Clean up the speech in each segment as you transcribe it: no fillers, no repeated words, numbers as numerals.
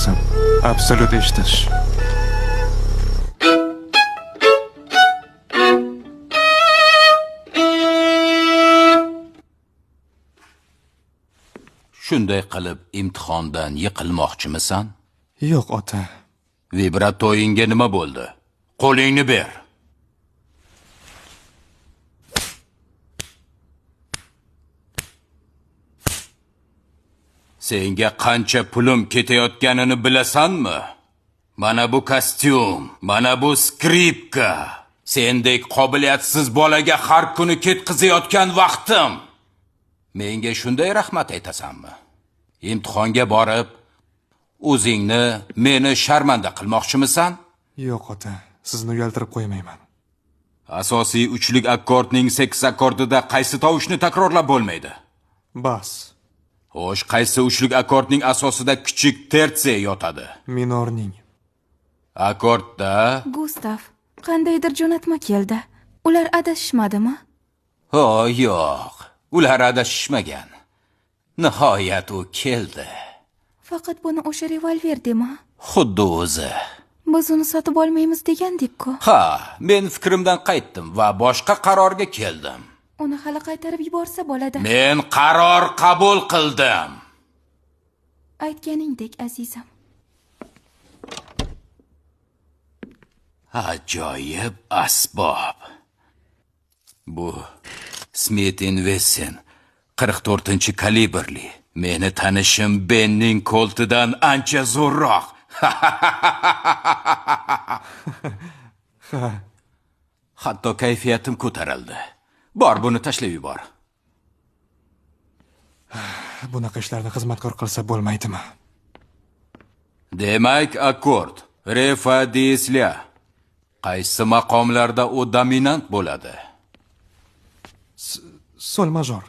Haklısın. Absolut eshitish. Shunday qilib imtihondan yiqilmoqchimisan? Yo'q, ota. Vibratoyingga nima bo'ldi? Qo'lingni ber. Senga qancha pulim ketayotganini bilasanmi? Mana bu kostyum, mana bu skripka. Sendek qobiliyatsiz bolaga har kuni ketkizayotgan vaqtim. Menga shunday rahmat aytasanmi? Imtihonga borib, o'zingni meni sharmanda qilmoqchimisan? Yo'q, ota. Sizni uyaltirib qo'ymayman. Asosiy uchlik akkordning 8 akkordida qaysi tovushni takrorlab bo'lmaydi? Bas. Xo'sh, qaysi uchlik akkordning asosida kichik tertsiya yotadi? Minorning. Akkordda Gustav, qandaydir jo'natma keldi. Ular adashishmadimi? yo'q. Ular adashishmagan. Nihoyat u keldi. Faqat buni o'sha revolverdimi? Xuddi o'zi. Biz uni sotib olmaymiz degandik-ku. Ha, men fikrimdan qaytdim va boshqa qarorga keldim. Uni hali qaytarib yuborsa bo'ladi. Men qaror qabul qildim. Aytganingdek, azizim. Ajoyib asbob. Bu Smith & Wesson 44-kaliberli. Meni tanishim Benning koltidan ancha zo'rroq. Hatto kayfiyatim ko'tarildi. Bor, buni tashlab yubor. Bunaqa ishlarni xizmatkor qilsa bo'lmaydimi? Demak, akkord, re fa diez la. Qaysi maqomlarda u dominant bo'ladi? Sol major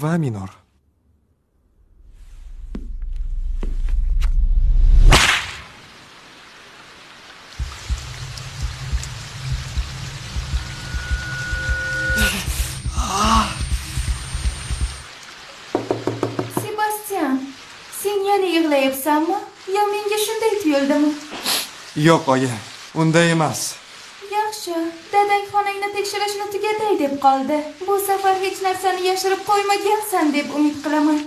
va minor. Sebastian, sen yana yig'layapsanmi? Yo menga shunday tuyuldimi? Yo'q, oyi. Unday emas. Yaxshi, dadang xonangni tekshirishni tugatay deb qoldi. Bu safar hech narsani yashirib qo'ymagansan deb umid qilaman.